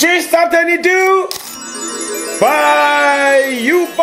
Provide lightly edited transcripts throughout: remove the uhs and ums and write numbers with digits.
Cista Denidu by Upos.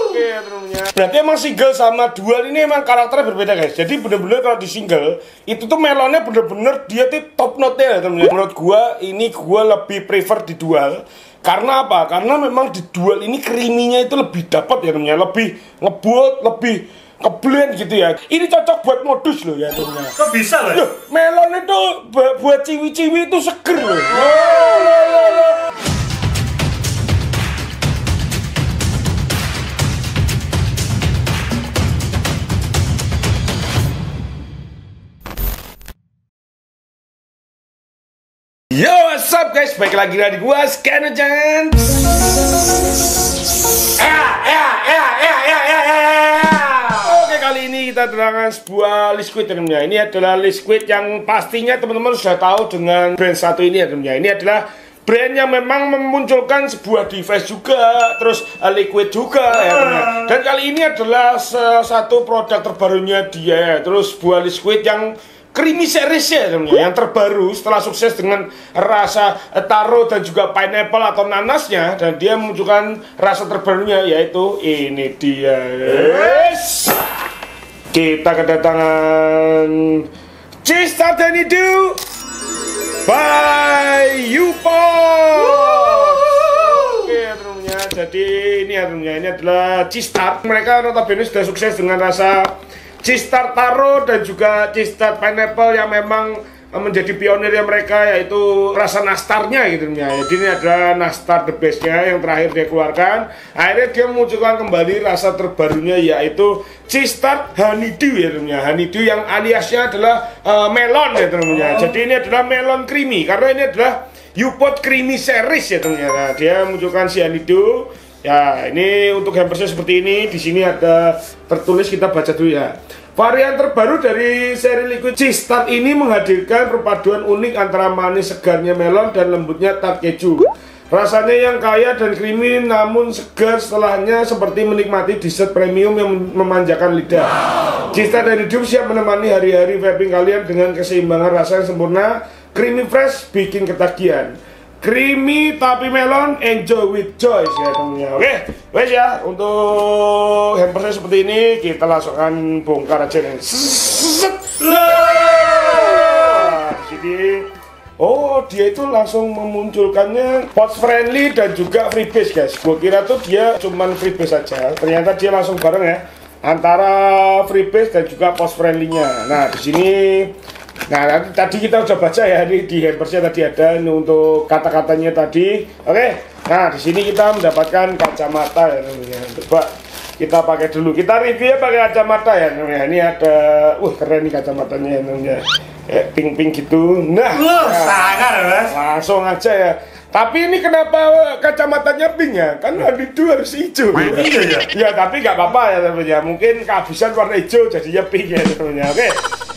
Oke temennya. Berarti emang single sama dual ini emang karakternya berbeda guys. Jadi bener-bener kalau di single itu tuh melonnya bener-bener dia tuh top note ya temennya. Menurut gua ini gua lebih prefer di dual. Karena apa? Karena memang di dual ini creamy-nya itu lebih dapat ya temennya. Lebih ngebut, lebih ngeblend gitu ya. Ini cocok buat modus loh ya temennya. Kok bisa loh? Loh, melon itu buat ciwi-ciwi itu seger loh. Yo, what's up guys? Balik lagi dari gua Scannerjan. Oke, kali ini kita kedatangan sebuah liquid temennya. Ini adalah liquid yang pastinya teman-teman sudah tahu dengan brand satu ini ya temennya. Ini adalah brand yang memang memunculkan sebuah device juga, terus liquid juga ya temennya. Dan kali ini adalah satu produk terbarunya dia, terus sebuah liquid yang creamy series ya temennya, yang terbaru setelah sukses dengan rasa taro dan juga pineapple atau nanasnya, dan dia menunjukkan rasa terbarunya yaitu ini dia. Yes. Kita kedatangan Cista Denidu by Upos. Oke temennya, jadi ini ya temennya, ini adalah Cheese-Tart. Mereka notabene sudah sukses dengan rasa Cheese-Tart taro dan juga Cheese-Tart pineapple yang memang menjadi pionirnya mereka, yaitu rasa nastarnya gitu ya. Jadi ini adalah nastar the best-nya yang terakhir dia keluarkan. Akhirnya dia memunculkan kembali rasa terbarunya yaitu Cheese-Tart honeydew ya temennya. Honeydew yang aliasnya adalah melon ya temennya. Jadi ini adalah melon creamy karena ini adalah Upos creamy series ya temennya. Nah, dia memunculkan si honeydew. Ya, ini untuk hampersnya seperti ini. Di sini ada tertulis, kita baca dulu ya. Varian terbaru dari seri liquid Cheese-Tart ini menghadirkan perpaduan unik antara manis segarnya melon dan lembutnya tart keju. Rasanya yang kaya dan creamy namun segar setelahnya, seperti menikmati dessert premium yang memanjakan lidah. Cheese-Tart dan hidup siap menemani hari-hari vaping kalian dengan keseimbangan rasa yang sempurna. Creamy fresh bikin ketagihan. Creamy tapi melon, enjoy with choice ya temennya. Oke, wes ya, untuk hampersnya seperti ini, kita langsung akan bongkar aja nih. Jadi, oh dia itu langsung memunculkannya post friendly dan juga freebase guys. Gue kira tuh dia cuman freebase saja, ternyata dia langsung bareng ya antara freebase dan juga post friendly-nya. Nah di sini. Nah, tadi kita udah baca ya, ini di hampersnya tadi ada ini untuk kata-katanya tadi. Oke, nah di sini kita mendapatkan kacamata ya namanya. Coba kita pakai dulu. Kita review pakai kacamata ya namanya. Ini ada, keren nih kacamatanya ya namanya. Pink-pink gitu. Nah, sangar mas. langsung aja ya. Tapi ini kenapa kacamatanya pink ya? Kan itu harus hijau. Iya. Ya tapi nggak apa-apa ya temennya. Mungkin kehabisan warna hijau jadinya pink ya temennya. Oke.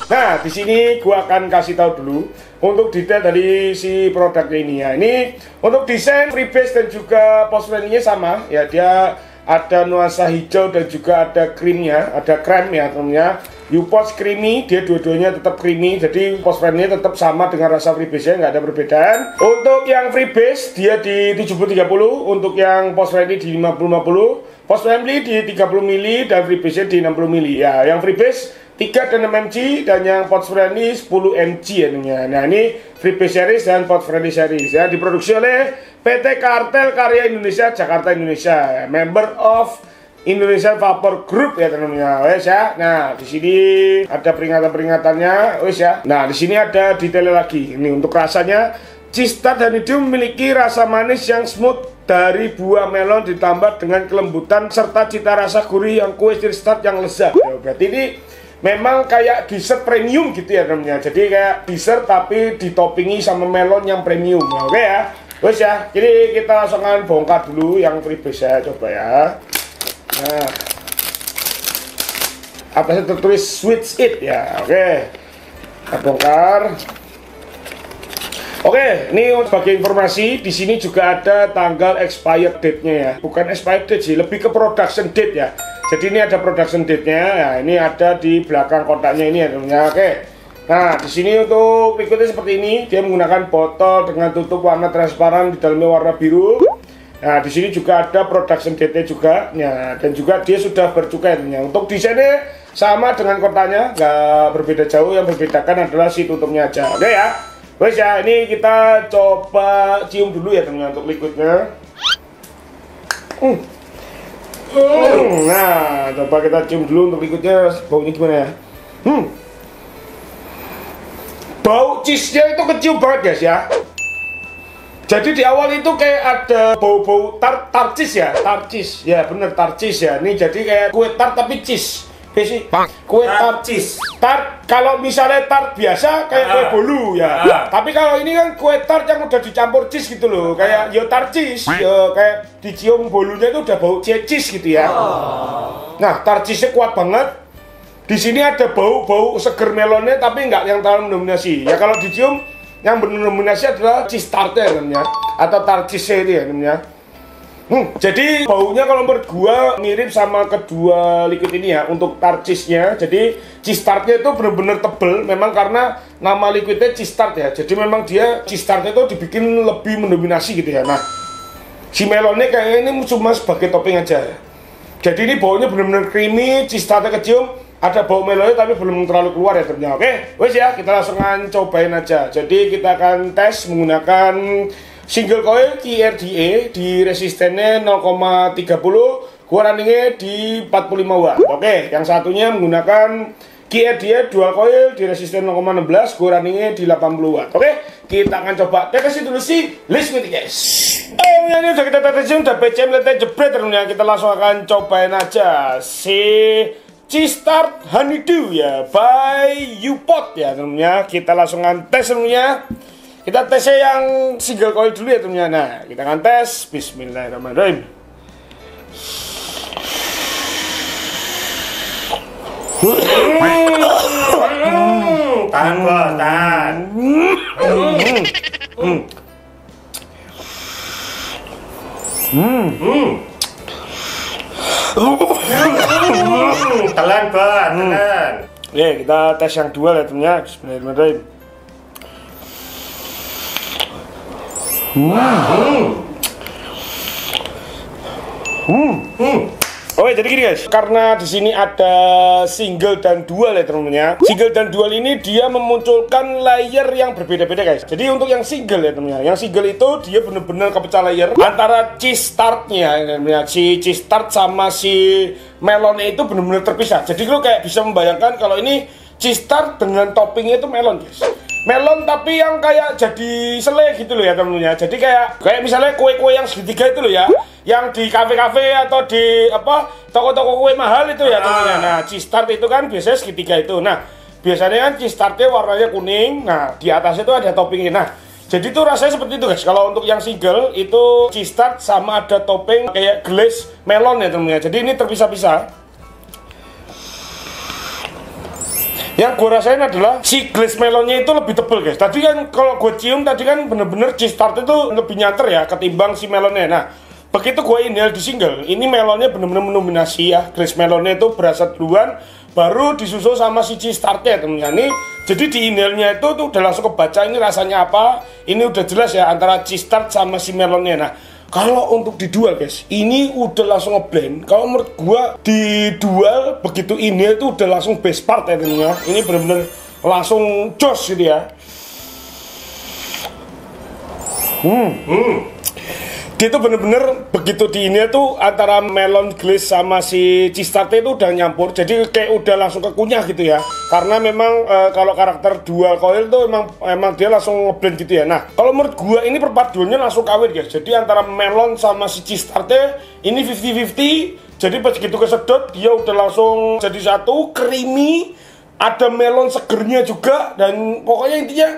Nah di sini gua akan kasih tahu dulu untuk detail dari si produknya ini ya. Ini untuk desain freebase dan juga post friendly-nya sama ya. Dia ada nuansa hijau dan juga ada krimnya, ada krem ya temennya. Upos creamy, dia dua-duanya tetap creamy, jadi post friendly tetap sama dengan rasa freebase-nya, nggak ada perbedaan. Untuk yang freebase dia di 70-30, untuk yang post friendly di 50-50, post friendly di 30 ml dan freebase-nya di 60 ml. Ya, yang freebase 3 dan 6 mg dan yang post friendly 10 mg ya. Nah, ini freebase series dan post friendly series ya, diproduksi oleh PT Kartel Karya Indonesia Jakarta Indonesia, member of Indonesia Vapor Group ya teman-teman. Wes ya. Nah, di sini ada peringatan-peringatannya, wes ya. Nah, di sini ada detail lagi. Ini untuk rasanya, Cheese-Tart Honeydew memiliki rasa manis yang smooth dari buah melon ditambah dengan kelembutan serta cita rasa gurih yang kue Cheese-Tart yang lezat. Ya, berarti ini memang kayak dessert premium gitu ya teman-teman. Jadi kayak dessert tapi ditopingi sama melon yang premium. Ya, oke ya. Wes ya. Jadi kita langsung akan bongkar dulu yang freebase ya, coba ya. Nah, atasnya tertulis switch it ya. Oke, kita bongkar. Oke, ini sebagai informasi di sini juga ada tanggal expired date-nya ya. Bukan expired date sih, lebih ke production date ya. Jadi ini ada production date-nya. Nah, ini ada di belakang kotaknya ini ya teman-teman. Oke. Nah, di sini untuk liquidnya seperti ini, dia menggunakan botol dengan tutup warna transparan, di dalamnya warna biru. Nah, di sini juga ada production date juga, ya, dan juga dia sudah bercukai. Untuk desainnya sama dengan kotaknya, nggak berbeda jauh. Yang membedakan adalah si tutupnya aja. Oke ya, wes ya, ini kita coba cium dulu ya teman-teman untuk liquidnya. Nah, coba kita cium dulu untuk liquidnya, baunya gimana ya? Bau cheese-nya itu kecium banget guys ya. Jadi di awal itu kayak ada bau-bau tart cheese ya, tart cheese. Ya bener, tart cheese ya. Ini jadi kayak kue tart tapi cheese. Sih, kue tart cheese. Tart kalau misalnya tart biasa kayak kue bolu ya. Tapi kalau ini kan kue tart yang udah dicampur cheese gitu loh. Kayak yo tart cheese, yo kayak dicium bolunya itu udah bau cheese gitu ya. Nah, tart cheese-nya kuat banget. Di sini ada bau seger melonnya tapi nggak yang terlalu mendominasi. Ya kalau dicium yang mendominasi adalah cheese tart-nya namanya, atau tart cheese itu ya namanya. Jadi baunya kalau menurut gua mirip sama kedua liquid ini ya untuk tart cheese-nya. Jadi cheese tart-nya itu benar-benar tebel, memang karena nama liquidnya cheese tart ya. Jadi memang dia cheese tart-nya itu dibikin lebih mendominasi gitu ya. Nah, si melonnya kayaknya ini cuma sebagai topping aja. Jadi ini baunya benar-benar creamy, cheese tart-nya kecium. Ada bau melonnya tapi belum terlalu keluar ya ternyata. Oke, wes ya, kita langsung cobain aja. Jadi kita akan tes menggunakan single coil QRDA di resistennya 0,30, gua runningnya di 45 watt. Oke, yang satunya menggunakan QRDA dual coil di resisten 0,16, gua runningnya di 80 watt. Oke, kita akan coba tes dulu sih. Let's go guys. Ini udah kita tetesin, udah BCM letnya jebret ternyata. Kita langsung akan cobain aja si Cheese Tart Honeydew ya by Upot ya temennya. Kita langsung tes temennya. Kita tesnya yang single coil dulu ya temennya. Nah, kita akan tes. Bismillahirrahmanirrahim. Tahan bos, tahan. Telan banget, telan. Oke, kita tes yang dua ya temennya. Bismillahirrahmanirrahim. Oke, jadi gini guys, karena di sini ada single dan dual ya temennya. Single dan dual ini dia memunculkan layer yang berbeda-beda guys. Jadi untuk yang single ya temennya, yang single itu dia benar-benar kepecah layer antara cheese tartnya ya, si cheese tart sama si melonnya itu benar-benar terpisah. Jadi lo kayak bisa membayangkan kalau ini cheese tart dengan toppingnya itu melon guys. Melon tapi yang kayak jadi selai gitu loh ya temennya. Jadi kayak misalnya kue-kue yang segitiga itu loh ya, yang di kafe-kafe atau di apa toko-toko kue mahal itu ya temennya. Nah, cheese tart itu kan biasanya segitiga itu. Nah, biasanya kan cheese tartnya warnanya kuning. Nah, di atasnya itu ada toppingnya. Nah, jadi tuh rasanya seperti itu guys. Kalau untuk yang single itu cheese tart sama ada topping kayak glaze melon ya temennya. Jadi ini terpisah-pisah. Yang gue rasain adalah si glaze melonnya itu lebih tebel guys. Tadi kan kalau gue cium tadi kan bener-bener cheese tart itu lebih nyanter ya ketimbang si melonnya. Nah, begitu gue inhale di single, ini melonnya bener-bener mendominasi ya. Glaze melonnya itu berasa duluan, baru disusul sama si cheese tartnya temennya nih. Jadi di inhale-nya itu tuh udah langsung kebaca ini rasanya apa. Ini udah jelas ya antara cheese tart sama si melonnya. Nah, kalau untuk di dual guys, ini udah langsung ngeblend. Kalau menurut gua di dual begitu ini itu udah langsung best part ya temennya. Ini bener-bener langsung jos gitu ya. Dia tuh bener-bener begitu di ini tuh antara melon glaze sama si cheese tart itu udah nyampur. Jadi kayak udah langsung kekunyah gitu ya. Karena memang kalau karakter dual coil tuh emang dia langsung ngeblend gitu ya. Nah, kalau menurut gua ini perpaduannya langsung kawin guys. Jadi antara melon sama si cheese tartnya ini 50-50. Jadi pas gitu kesedot dia udah langsung jadi satu, creamy, ada melon segernya juga, dan pokoknya intinya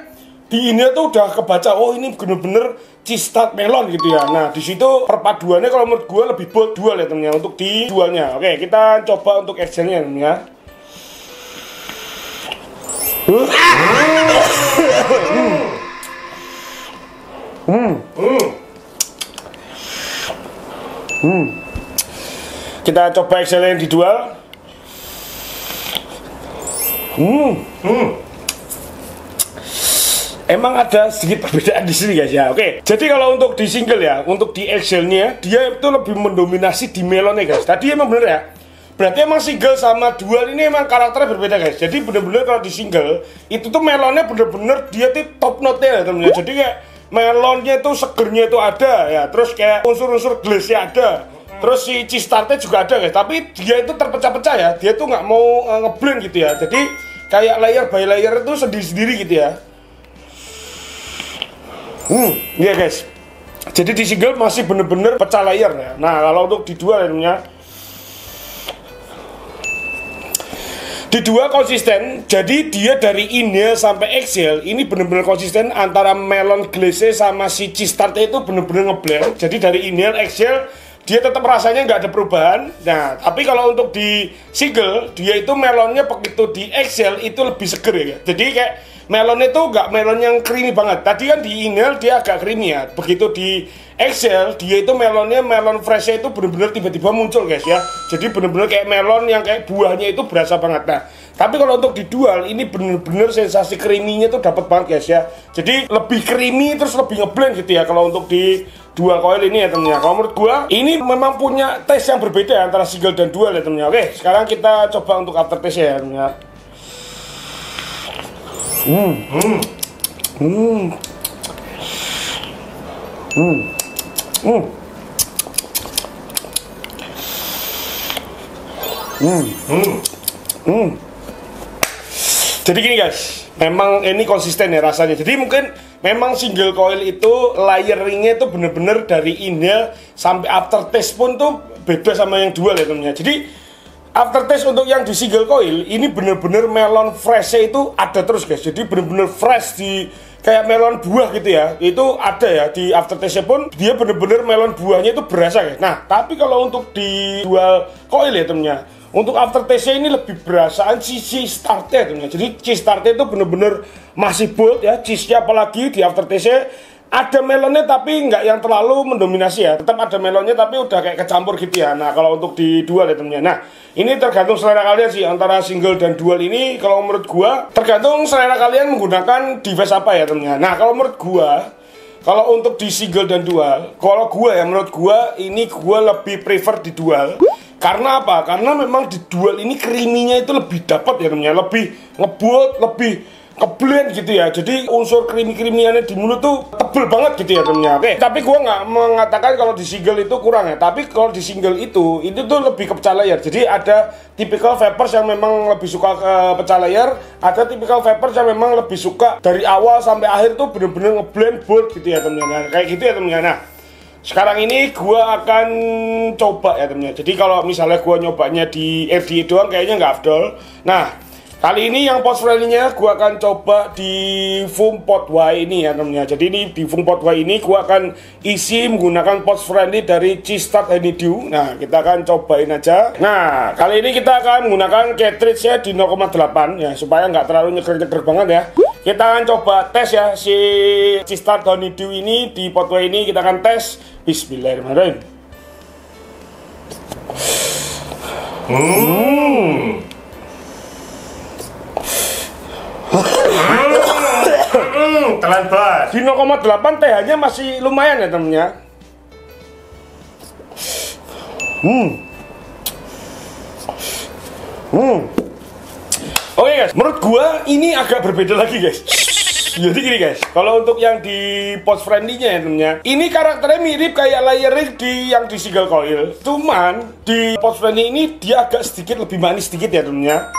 di ini tuh udah kebaca, oh ini bener-bener cheese tart melon gitu ya. Nah, di situ perpaduannya kalau menurut gue lebih bold dual ya temennya untuk di dualnya. Oke, kita coba untuk excelnya temennya. Kita coba excelnya yang di dual. emang ada sedikit perbedaan di sini guys ya. Oke, jadi kalau untuk di single ya, untuk di Excelnya dia itu lebih mendominasi di melonnya guys. Tadi emang bener ya. Berarti emang single sama dual ini emang karakternya berbeda guys. Jadi bener-bener kalau di single itu tuh melonnya bener-bener dia tuh top note-nya ya temen-temen. Jadi kayak melonnya itu segernya itu ada ya. Terus kayak unsur-unsur glaze-nya ada. Terus si cheese tart-nya juga ada guys. Tapi dia itu terpecah-pecah ya. Dia tuh nggak mau ngeblend gitu ya. Jadi kayak layer by layer itu sendiri-sendiri gitu ya. Iya guys. Jadi di single masih bener-bener pecah layer ya. Nah kalau untuk di dual ya, di dua konsisten. Jadi dia dari inhale sampai exhale ini bener-bener konsisten antara melon glaze sama si cheese tart itu bener-bener ngeblend. Jadi dari inhale exhale dia tetap rasanya nggak ada perubahan. Nah, tapi kalau untuk di single, dia itu melonnya begitu di exhale itu lebih seger ya. Jadi kayak melon itu nggak melon yang creamy banget. Tadi kan di inhale dia agak creamy ya. Begitu di exhale, dia itu melonnya, melon freshnya itu bener-bener tiba-tiba muncul guys ya. Jadi bener-bener kayak melon yang kayak buahnya itu berasa banget. Nah, tapi kalau untuk di dual ini bener-bener sensasi creamy-nya tuh dapat banget guys ya. Jadi lebih creamy terus lebih ngeblend gitu ya kalau untuk di dual coil ini ya temennya. Kalau menurut gua ini memang punya taste yang berbeda ya, antara single dan dual ya temennya. Oke, sekarang kita coba untuk aftertaste ya temennya. Jadi gini guys, memang ini konsisten ya rasanya. Jadi mungkin memang single coil itu layeringnya itu bener-bener dari inhale sampai aftertaste pun tuh beda sama yang dual ya temennya. Jadi aftertaste untuk yang di single coil ini bener-bener melon freshnya itu ada terus guys. Jadi bener-bener fresh di kayak melon buah gitu ya. Itu ada ya di aftertaste pun dia bener-bener melon buahnya itu berasa guys. Nah tapi kalau untuk di dual coil ya temennya, untuk aftertaste ini lebih berasaan si cheese tart-nya temennya. Jadi cheese tart-nya itu bener-bener masih bold ya. Cheese-nya apalagi di aftertaste ada melonnya tapi nggak yang terlalu mendominasi ya. Tetap ada melonnya tapi udah kayak kecampur gitu ya. Nah kalau untuk di dual ya temennya, nah ini tergantung selera kalian sih antara single dan dual ini. Kalau menurut gua tergantung selera kalian menggunakan device apa ya temennya. Nah kalau menurut gua, kalau untuk di single dan dual, kalau gua ya menurut gua ini gua lebih prefer di dual. Karena apa? Karena memang di dual ini creamy-nya itu lebih dapat ya temennya, lebih ngebuat, lebih ngeblend gitu ya. Jadi unsur creamy-creamyannya di mulut tuh tebel banget gitu ya temennya. Oke, tapi gua nggak mengatakan kalau di single itu kurang ya. Tapi kalau di single itu tuh lebih ke pecah layer. Jadi ada typical vapers yang memang lebih suka ke pecah layer, ada typical vapers yang memang lebih suka dari awal sampai akhir tuh bener-bener ngeblend bold gitu ya temennya. Nah, kayak gitu ya temennya. Nah sekarang ini gua akan coba ya temennya. Jadi kalau misalnya gua nyobanya di RDA doang kayaknya nggak afdol. Nah kali ini yang post friendly-nya gua akan coba di foam pot Y ini ya temennya. Jadi ini di foam pot Y ini gua akan isi menggunakan post friendly dari Cheese Tart Honeydew. Nah kita akan cobain aja. Nah kali ini kita akan menggunakan cartridge-nya di 0,8 ya, supaya nggak terlalu nyeger-nyeger banget ya. Kita akan coba tes ya si Cheese Tart Honeydew ini di pot Y ini. Kita akan tes. Bismillahirrahmanirrahim. Telan banget. Di 0,8 pH-nya masih lumayan ya temennya. Oke guys, menurut gua ini agak berbeda lagi guys. Jadi gini guys, kalau untuk yang di post friendly-nya ya temennya, ini karakternya mirip kayak layering di yang di single coil. Cuman di post friendly ini dia agak sedikit lebih manis sedikit ya temennya.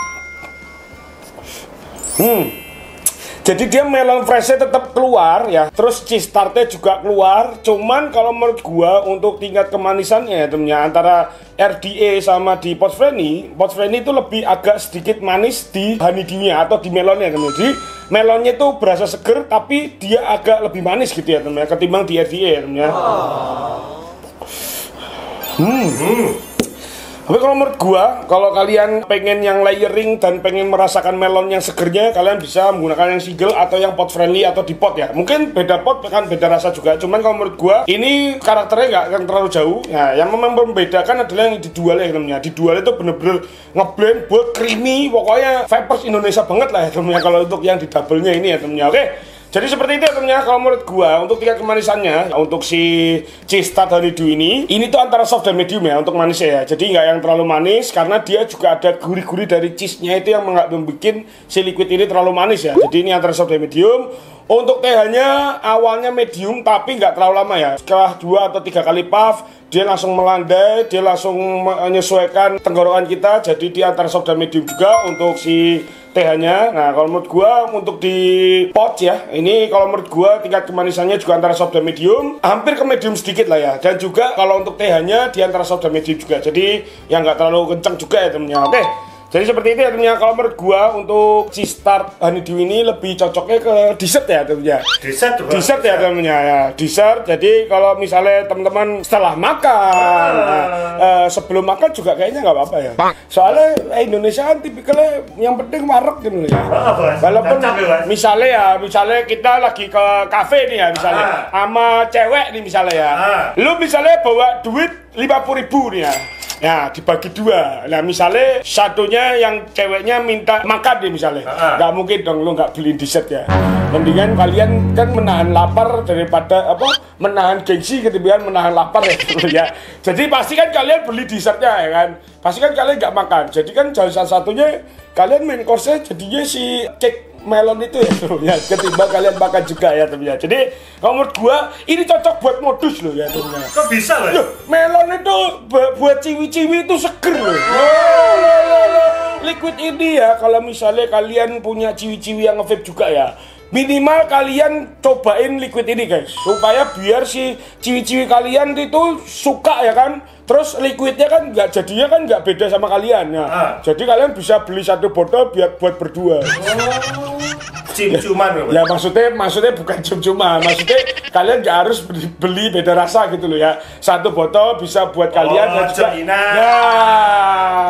Jadi dia melon freshnya tetap keluar ya, terus cheese tartnya juga keluar. Cuman kalau menurut gua untuk tingkat kemanisannya ya temennya, antara RDA sama di post friendly itu lebih agak sedikit manis di honeydew-nya atau di melonnya temennya. Jadi melonnya tuh berasa seger tapi dia agak lebih manis gitu ya temennya ketimbang di RDA ya temennya. Tapi kalau menurut gua, kalau kalian pengen yang layering dan pengen merasakan melon yang segernya, kalian bisa menggunakan yang single atau yang pot friendly atau di pot ya. Mungkin beda pot kan beda rasa juga. Cuman kalau menurut gua, ini karakternya nggak akan terlalu jauh. Nah, yang memang membedakan adalah yang di dual ya temennya. Di dual itu bener-bener ngeblend, buat creamy, pokoknya vapers Indonesia banget lah ya temennya. Kalau untuk yang di double-nya ini ya temennya. Oke. Jadi seperti itu ya temennya kalau menurut gua untuk tingkat kemanisannya untuk si cheese tart honeydew ini tuh antara soft dan medium ya untuk manisnya ya. Jadi nggak yang terlalu manis karena dia juga ada gurih-gurih dari cheese-nya itu yang membuat si liquid ini terlalu manis ya. Jadi ini antara soft dan medium. Untuk TH-nya awalnya medium tapi nggak terlalu lama ya. Setelah 2 atau 3 kali puff, dia langsung melandai, dia langsung menyesuaikan tenggorokan kita. Jadi di antara soft dan medium juga untuk si TH-nya. Nah, kalau menurut gua untuk di pot ya, ini kalau menurut gua tingkat kemanisannya juga antara soft dan medium, hampir ke medium sedikit lah ya. Dan juga kalau untuk TH-nya di antara soft dan medium juga. Jadi yang nggak terlalu kencang juga ya temennya. Oke. Jadi seperti itu ya temennya, kalau menurut gua untuk cheese tart honeydew ini lebih cocoknya ke dessert ya temennya. Dessert ya temennya ya, dessert. Jadi kalau misalnya teman-teman setelah makan, sebelum makan juga kayaknya nggak apa-apa ya. Soalnya Indonesia kan tipikalnya yang penting wareg gitu ya. Walaupun misalnya kita lagi ke kafe nih ya misalnya, sama cewek nih misalnya ya. Lu misalnya bawa duit 50.000 nih ya. Ya, dibagi 2. Nah, misalnya satunya yang ceweknya minta makan nih misalnya. Nggak mungkin dong lu nggak beli dessert ya. Mendingan kalian kan menahan lapar daripada menahan gengsi ketimbang menahan lapar ya. Jadi pasti kan kalian beli dessertnya ya kan. Pasti kan kalian nggak makan. Jadi kan salah satunya kalian main course-nya jadinya si cake melon itu ya ketimbang kalian makan juga ya temennya. Jadi kalau menurut gua ini cocok buat modus loh ya temennya. Kok bisa loh? Melon itu buat ciwi-ciwi itu seger loh. Liquid ini ya kalau misalnya kalian punya ciwi-ciwi yang nge-vape juga ya, minimal kalian cobain liquid ini guys, supaya biar si ciwi-ciwi kalian itu suka ya kan. Terus liquidnya kan nggak beda sama kalian ya. Jadi kalian bisa beli 1 botol buat berdua. Cium-ciuman ya maksudnya bukan cium-ciuman, maksudnya kalian nggak harus beli beda rasa gitu loh ya. 1 botol bisa buat kalian dan juga ya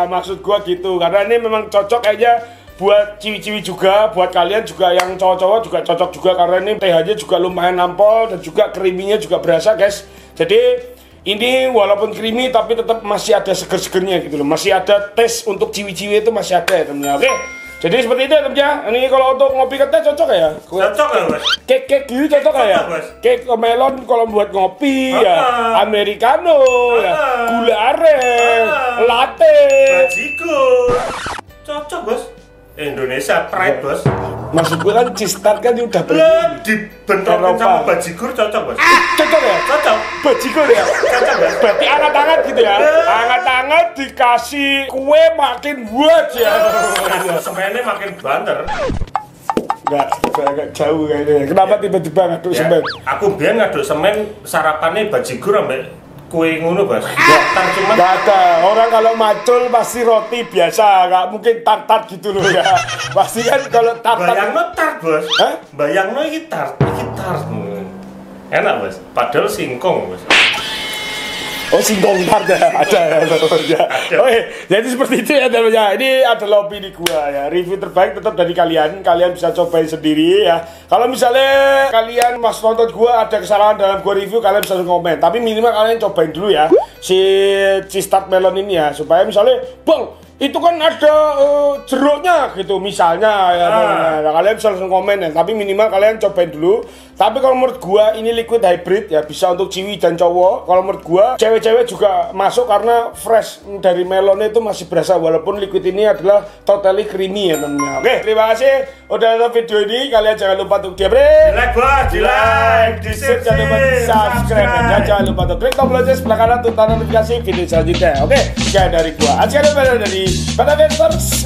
maksud gua gitu, karena ini memang cocok aja buat ciwi-ciwi juga, buat kalian juga yang cowok-cowok juga cocok juga karena ini TH-nya juga lumayan nampol dan juga creamy-nya juga berasa guys. Jadi ini walaupun creamy tapi tetap masih ada seger-segernya gitu loh, masih ada tes untuk ciwi-ciwi itu masih ada ya temennya. Oke. Jadi seperti itu ya temennya. Ini kalau untuk ngopi ke teh cocok ya? Cocok ya Mas? Cake gini cocok ya? Cake melon kalau buat ngopi ya, americano ya, gula aren, latte, bajigur. Cocok Bos. Indonesia pride Bos. Maksud gue kan cheese tart kan udah dibentrokin sama bajigur cocok Bos. Cocok ya? Cocok. Bajigur ya? Cocok Bos. Berarti anget-anget gitu ya? Anget-anget dikasih kue makin buat ya. Semennya makin banter. Enggak, agak jauh kayaknya. Kenapa tiba-tiba ngaduk semen? Aku biar ngaduk semen sarapannya bajigur sampai kue ngono Bos. Cuman nggak ada. Orang kalau macul pasti roti biasa, nggak mungkin tart-tart gitu loh ya. Pasti kan kalau tart-tart. Bayangno tart Bos. Hah? Bayangno iki tart. Enak Bos. Padahal singkong Bos. Oh singkong tart ya, ada ya. Oke, jadi seperti itu ya teman-teman. Ini adalah opini gua ya. Review terbaik tetap dari kalian. Kalian bisa cobain sendiri ya. Kalau misalnya kalian mas nonton gua ada kesalahan dalam gua review, kalian bisa komen. Tapi minimal kalian cobain dulu ya si cheese tart melon ini ya, supaya misalnya, bang, itu kan ada jeruknya gitu misalnya ya. Nah, kalian bisa langsung komen ya. Tapi minimal kalian cobain dulu. Tapi kalau menurut gua ini liquid hybrid ya, bisa untuk ciwi dan cowok. Kalau menurut gua cewek-cewek juga masuk karena fresh dari melonnya itu masih berasa, walaupun liquid ini adalah totally creamy ya temennya. Oke, terima kasih udah nonton video ini. Kalian jangan lupa untuk di-like, jangan lupa di-subscribe, dan jangan lupa untuk klik tombol lonceng sebelah kanan untuk notifikasi video selanjutnya. Oke, sekian dari gua. Asyik dari Pada Ventures.